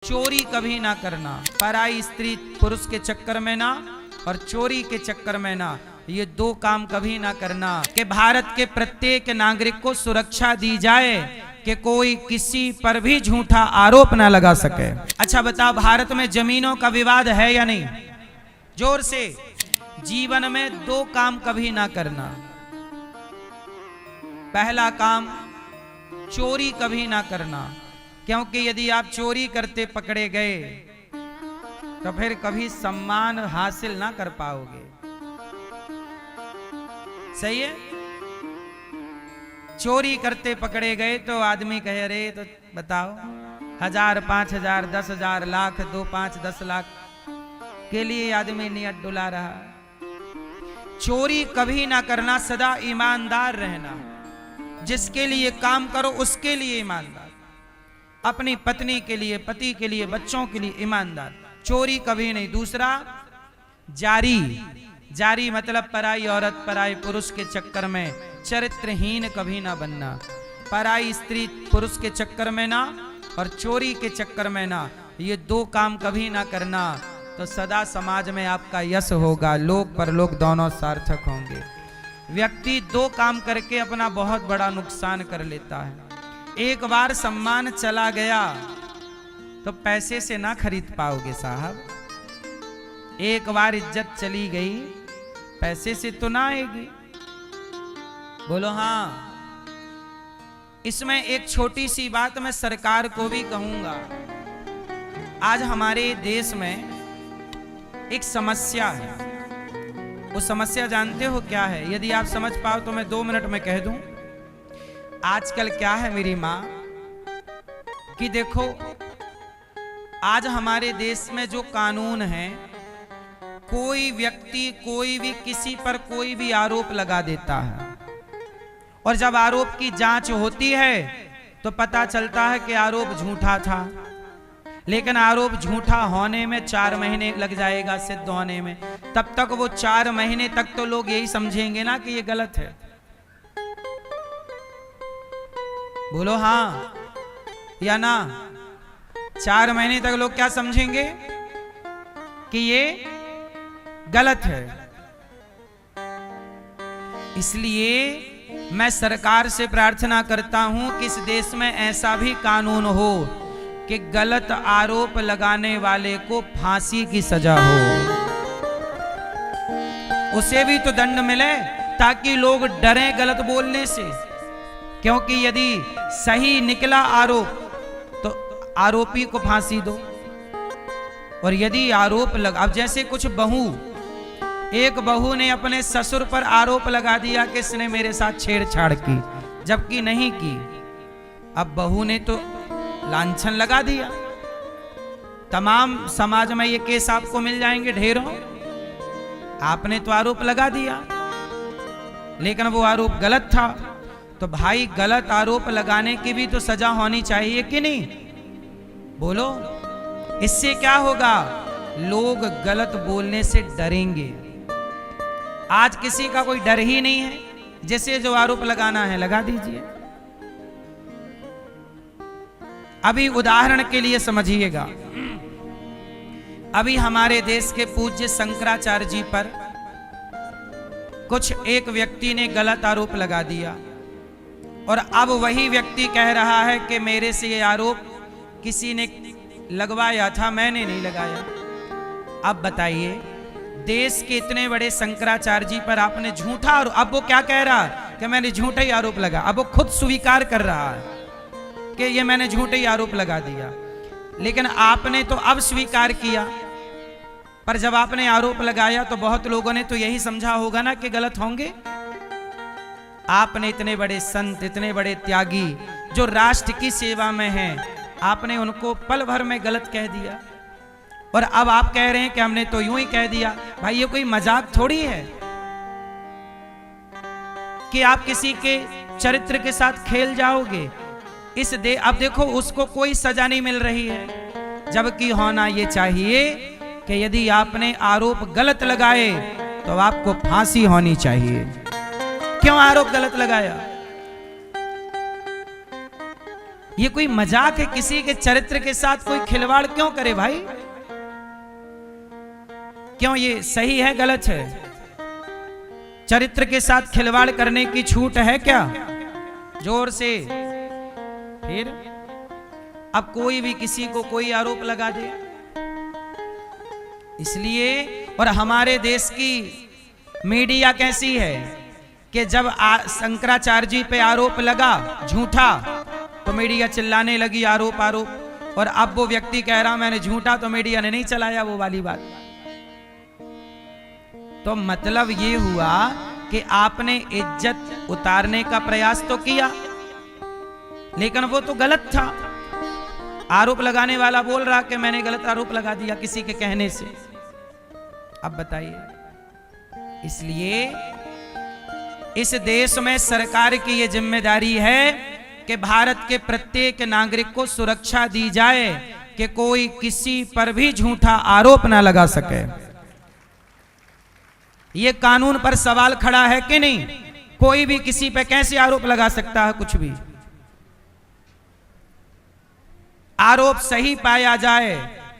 चोरी कभी ना करना, पराई स्त्री पुरुष के चक्कर में ना और चोरी के चक्कर में ना, ये दो काम कभी ना करना। कि भारत के प्रत्येक नागरिक को सुरक्षा दी जाए कि कोई किसी पर भी झूठा आरोप ना लगा सके। अच्छा बताओ, भारत में जमीनों का विवाद है या नहीं? जोर से। जीवन में दो काम कभी ना करना। पहला काम, चोरी कभी ना करना, क्योंकि यदि आप चोरी करते पकड़े गए तो फिर कभी सम्मान हासिल ना कर पाओगे। सही है? चोरी करते पकड़े गए तो आदमी कहे अरे तो बताओ 1000, 5000, 10,000, लाख, 2, 5, 10 लाख के लिए आदमी नियत डुला रहा। चोरी कभी ना करना, सदा ईमानदार रहना। जिसके लिए काम करो उसके लिए ईमानदार, अपनी पत्नी के लिए, पति के लिए, बच्चों के लिए ईमानदार, चोरी कभी नहीं। दूसरा, जारी। जारी मतलब पराई औरत, पराई पुरुष के चक्कर में चरित्रहीन कभी ना बनना। पराई स्त्री पुरुष के चक्कर में ना और चोरी के चक्कर में ना, ये दो काम कभी ना करना, तो सदा समाज में आपका यश होगा, लोक परलोक दोनों सार्थक होंगे। व्यक्ति दो काम करके अपना बहुत बड़ा नुकसान कर लेता है। एक बार सम्मान चला गया तो पैसे से ना खरीद पाओगे साहब। एक बार इज्जत चली गई पैसे से तो ना आएगी। बोलो हाँ। इसमें एक छोटी सी बात मैं सरकार को भी कहूंगा। आज हमारे देश में एक समस्या है। वो समस्या जानते हो क्या है? यदि आप समझ पाओ तो मैं 2 मिनट में कह दूं। आजकल क्या है मेरी मां कि देखो, आज हमारे देश में जो कानून है, कोई व्यक्ति कोई भी किसी पर कोई भी आरोप लगा देता है और जब आरोप की जांच होती है तो पता चलता है कि आरोप झूठा था। लेकिन आरोप झूठा होने में 4 महीने लग जाएगा सिद्ध होने में। तब तक वो 4 महीने तक तो लोग यही समझेंगे ना कि ये गलत है। बोलो हाँ या ना? 4 महीने तक लोग क्या समझेंगे? कि ये गलत है। इसलिए मैं सरकार से प्रार्थना करता हूं कि इस देश में ऐसा भी कानून हो कि गलत आरोप लगाने वाले को फांसी की सजा हो, उसे भी तो दंड मिले, ताकि लोग डरें गलत बोलने से। क्योंकि यदि सही निकला आरोप तो आरोपी को फांसी दो, और यदि आरोप लगा, अब जैसे कुछ एक बहू ने अपने ससुर पर आरोप लगा दिया कि इसने मेरे साथ छेड़छाड़ की, जबकि नहीं की। अब बहू ने तो लांछन लगा दिया। तमाम समाज में ये केस आपको मिल जाएंगे ढेरों। आपने तो आरोप लगा दिया, लेकिन वो आरोप गलत था। तो भाई, गलत आरोप लगाने की भी तो सजा होनी चाहिए कि नहीं? बोलो। इससे क्या होगा? लोग गलत बोलने से डरेंगे। आज किसी का कोई डर ही नहीं है। जैसे जो आरोप लगाना है लगा दीजिए। अभी उदाहरण के लिए समझिएगा। अभी हमारे देश के पूज्य शंकराचार्य जी पर एक व्यक्ति ने गलत आरोप लगा दिया, और अब वही व्यक्ति कह रहा है कि मेरे से ये आरोप किसी ने लगवाया था, मैंने नहीं लगाया। अब बताइए, देश के इतने बड़े शंकराचार्य जी पर आपने झूठा, और अब वो क्या कह रहा कि मैंने झूठा ही आरोप लगा। अब वो खुद स्वीकार कर रहा है कि ये मैंने झूठे ही आरोप लगा दिया। लेकिन आपने तो अब स्वीकार किया, पर जब आपने आरोप लगाया तो बहुत लोगों ने तो यही समझा होगा ना कि गलत होंगे। आपने इतने बड़े संत, इतने बड़े त्यागी जो राष्ट्र की सेवा में हैं, आपने उनको पल भर में गलत कह दिया, और अब आप कह रहे हैं कि हमने तो यूं ही कह दिया। भाई, ये कोई मजाक थोड़ी है कि आप किसी के चरित्र के साथ खेल जाओगे। अब देखो, उसको कोई सजा नहीं मिल रही है, जबकि होना ये चाहिए कि यदि आपने आरोप गलत लगाए तो आपको फांसी होनी चाहिए। क्यों आरोप गलत लगाया? ये कोई मजाक है? किसी के चरित्र के साथ कोई खिलवाड़ क्यों करे भाई? क्यों? ये सही है गलत है? चरित्र के साथ खिलवाड़ करने की छूट है क्या? जोर से। फिर अब कोई भी किसी को कोई आरोप लगा दे, इसलिए। और हमारे देश की मीडिया कैसी है कि जब शंकराचार्य जी पे आरोप लगा झूठा तो मीडिया चिल्लाने लगी आरोप आरोप, और अब वो व्यक्ति कह रहा मैंने झूठा तो मीडिया ने नहीं चलाया वो वाली बात। तो मतलब ये हुआ कि आपने इज्जत उतारने का प्रयास तो किया, लेकिन वो तो गलत था। आरोप लगाने वाला बोल रहा कि मैंने गलत आरोप लगा दिया किसी के कहने से। अब बताइए। इसलिए इस देश में सरकार की यह जिम्मेदारी है कि भारत के प्रत्येक नागरिक को सुरक्षा दी जाए कि कोई किसी पर भी झूठा आरोप ना लगा सके। यह कानून पर सवाल खड़ा है कि नहीं? कोई भी किसी पे कैसे आरोप लगा सकता है? कुछ भी। आरोप सही पाया जाए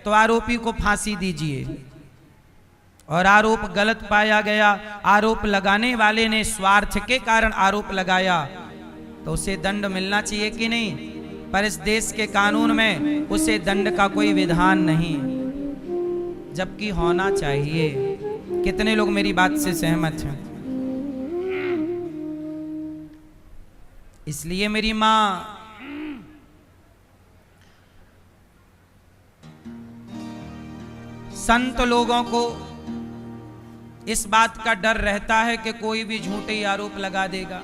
तो आरोपी को फांसी दीजिए, और आरोप गलत पाया गया, आरोप लगाने वाले ने स्वार्थ के कारण आरोप लगाया, तो उसे दंड मिलना चाहिए कि नहीं? पर इस देश के कानून में उसे दंड का कोई विधान नहीं, जबकि होना चाहिए। कितने लोग मेरी बात से सहमत हैं? इसलिए मेरी मां संत लोगों को इस बात का डर रहता है कि कोई भी झूठे आरोप लगा देगा,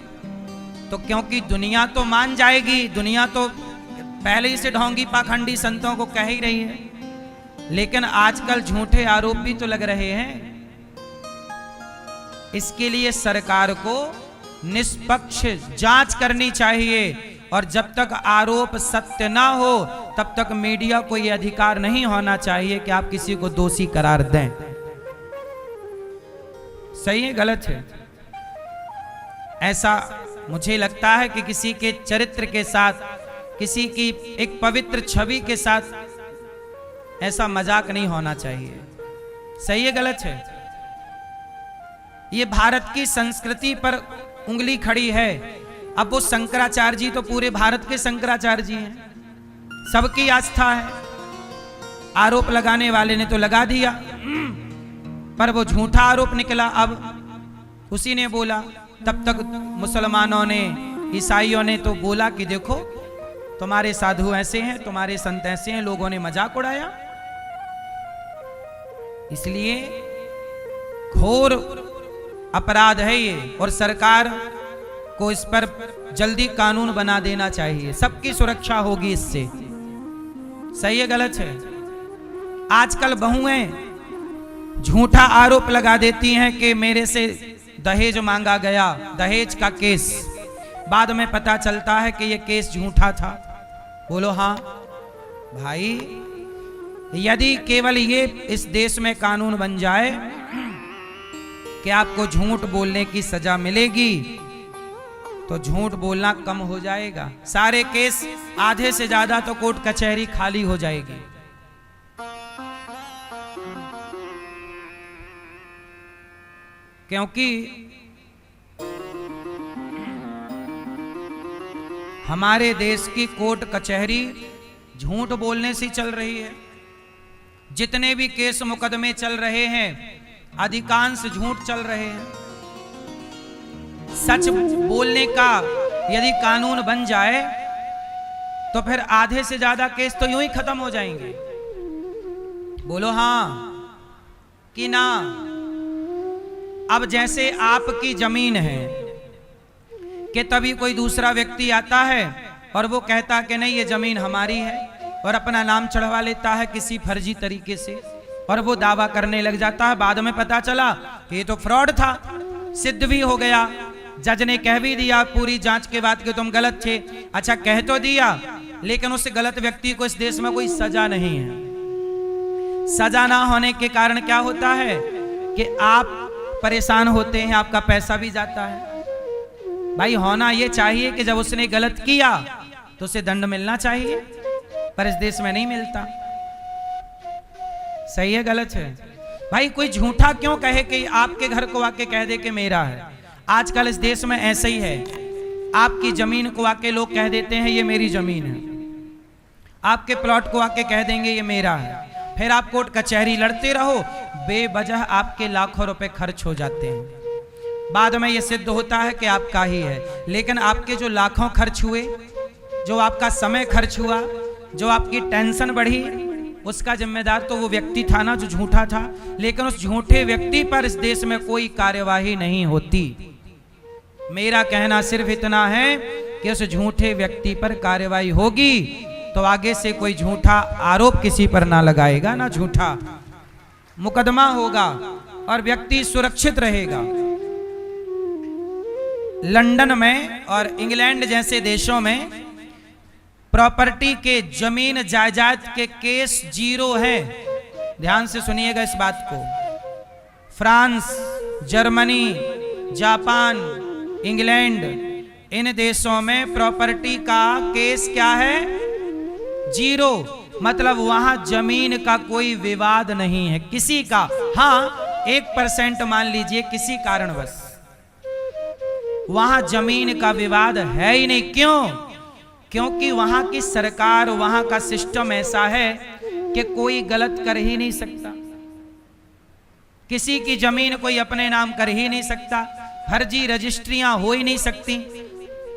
तो क्योंकि दुनिया तो मान जाएगी, दुनिया तो पहले ही से ढोंगी पाखंडी संतों को कह ही रही है, लेकिन आजकल झूठे आरोप भी तो लग रहे हैं। इसके लिए सरकार को निष्पक्ष जांच करनी चाहिए, और जब तक आरोप सत्य ना हो तब तक मीडिया को यह अधिकार नहीं होना चाहिए कि आप किसी को दोषी करार दें। सही है गलत है? ऐसा मुझे लगता है कि किसी के चरित्र के साथ, किसी की एक पवित्र छवि के साथ ऐसा मजाक नहीं होना चाहिए। सही है गलत है? ये भारत की संस्कृति पर उंगली खड़ी है। अब वो शंकराचार्य जी तो पूरे भारत के शंकराचार्य जी हैं, सबकी आस्था है। आरोप लगाने वाले ने तो लगा दिया, पर वो झूठा आरोप निकला। अब उसी ने बोला, तब तक मुसलमानों ने, ईसाइयों ने तो बोला कि देखो तुम्हारे साधु ऐसे हैं, तुम्हारे संत ऐसे हैं, लोगों ने मजाक उड़ाया। इसलिए घोर अपराध है ये, और सरकार को इस पर जल्दी कानून बना देना चाहिए। सबकी सुरक्षा होगी इससे। सही है गलत है? आजकल बहुएं झूठा आरोप लगा देती हैं कि मेरे से दहेज मांगा गया, दहेज का केस। बाद में पता चलता है कि यह केस झूठा था। बोलो हाँ भाई, यदि केवल ये इस देश में कानून बन जाए कि आपको झूठ बोलने की सजा मिलेगी, तो झूठ बोलना कम हो जाएगा। सारे केस, आधे से ज्यादा तो कोर्ट कचहरी खाली हो जाएगी। क्योंकि हमारे देश की कोर्ट कचहरी झूठ बोलने से चल रही है। जितने भी केस मुकदमे चल रहे हैं, अधिकांश झूठ चल रहे हैं। सच बोलने का यदि कानून बन जाए तो फिर आधे से ज्यादा केस तो यूं ही खत्म हो जाएंगे। बोलो हाँ कि ना? अब जैसे आपकी जमीन है कि तभी कोई दूसरा व्यक्ति आता है और वो कहता कि नहीं ये जमीन हमारी है, और अपना नाम चढ़वा लेता है किसी फर्जी तरीके से, और वो दावा करने लग जाता है। बाद में पता चला कि ये तो फ्रॉड था, सिद्ध भी हो गया, जज ने कह भी दिया पूरी जांच के बाद कि तुम गलत थे। अच्छा कह तो दिया, लेकिन उस गलत व्यक्ति को इस देश में कोई सजा नहीं है। सजा ना होने के कारण क्या होता है कि आप परेशान होते हैं, आपका पैसा भी जाता है। भाई होना ये चाहिए कि जब उसने गलत किया तो उसे दंड मिलना चाहिए, पर इस देश में नहीं मिलता। सही है गलत है? भाई कोई झूठा क्यों कहे कि आपके घर को आके कह दे कि मेरा है। आजकल इस देश में ऐसे ही है, आपकी जमीन को आके लोग कह देते हैं ये मेरी जमीन है, आपके प्लॉट को आके कह देंगे ये मेरा है, फिर आप कोर्ट कचहरी लड़ते रहो, बेवजह आपके लाखों रुपए खर्च हो जाते हैं। बाद में ये सिद्ध होता है कि आपका ही है, लेकिन आपके जो लाखों खर्च हुए, जो आपका समय खर्च हुआ, जो आपकी टेंशन बढ़ी, उसका जिम्मेदार तो वो व्यक्ति था ना जो झूठा था। लेकिन उस झूठे व्यक्ति पर इस देश में कोई कार्यवाही नहीं होती। मेरा कहना सिर्फ इतना है कि उस झूठे व्यक्ति पर कार्यवाही होगी तो आगे से कोई झूठा आरोप किसी पर ना लगाएगा, ना झूठा मुकदमा होगा और व्यक्ति सुरक्षित रहेगा। लंदन में और इंग्लैंड जैसे देशों में प्रॉपर्टी के जमीन जायदाद के केस 0 हैं। ध्यान से सुनिएगा इस बात को। फ्रांस, जर्मनी, जापान, इंग्लैंड, इन देशों में प्रॉपर्टी का केस क्या है? 0। मतलब वहां जमीन का कोई विवाद नहीं है किसी का। हाँ 1% मान लीजिए किसी कारणवश वहां जमीन का विवाद है ही नहीं। क्यों? क्योंकि वहां की सरकार, वहां का सिस्टम ऐसा है कि कोई गलत कर ही नहीं सकता, किसी की जमीन कोई अपने नाम कर ही नहीं सकता, फर्जी रजिस्ट्रियां हो ही नहीं सकती।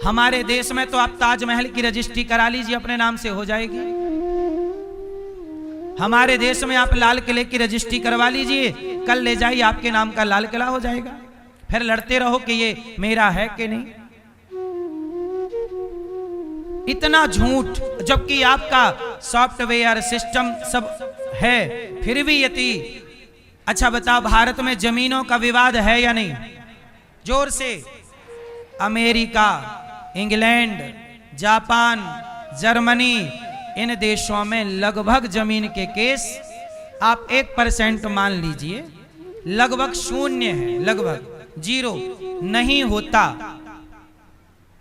हमारे देश में तो आप ताजमहल की रजिस्ट्री करा लीजिए अपने नाम से हो जाएगी। हमारे देश में आप लाल किले की रजिस्ट्री करवा लीजिए, कल ले जाइए आपके नाम का लाल किला हो जाएगा। फिर लड़ते रहो कि ये मेरा है कि नहीं। इतना झूठ, जबकि आपका सॉफ्टवेयर सिस्टम सब है, फिर भी यति। अच्छा बताओ, भारत में जमीनों का विवाद है या नहीं? जोर से। अमेरिका, इंग्लैंड, जापान, जर्मनी, इन देशों में लगभग जमीन के केस आप 1% मान लीजिए, लगभग 0 है, लगभग 0 नहीं होता।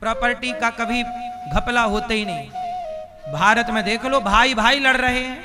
प्रॉपर्टी का कभी घपला होते ही नहीं। भारत में देख लो, भाई भाई लड़ रहे हैं,